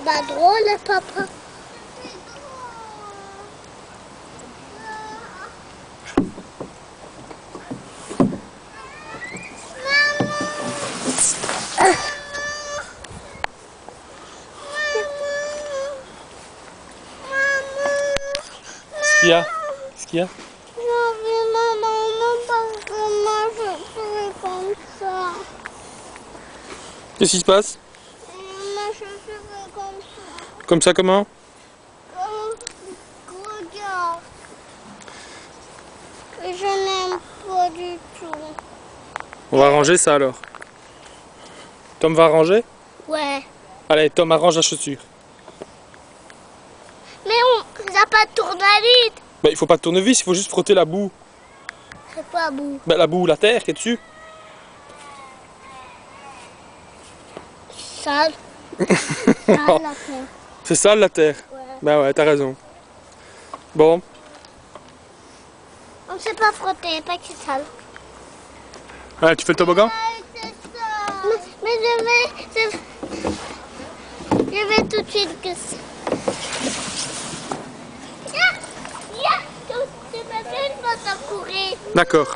pas drôle, papa. Qu'est-ce qu'il y a? Qu'est-ce qu'il y a? J'ai vu ma maman parce que moi je suis comme ça. Qu'est-ce qui se passe? Moi je suis comme ça. Comme ça comment? Regarde. Je n'aime pas du tout. On va ranger ça alors. Tom va ranger? Ouais. Allez, Tom arrange la chaussure. Mais on n'a pas de tournevis. Bah, il faut pas de tournevis, il faut juste frotter la boue. C'est pas beau. Bah, la boue, la terre qui est dessus. Sale. Sale la terre. C'est sale la terre. Ouais. Bah ouais, t'as raison. Bon, On ne sait pas frotter, pas que c'est sale. allez, tu fais le toboggan? Mais je vais tout de suite que ça. Tu peux faire une fois courir. D'accord.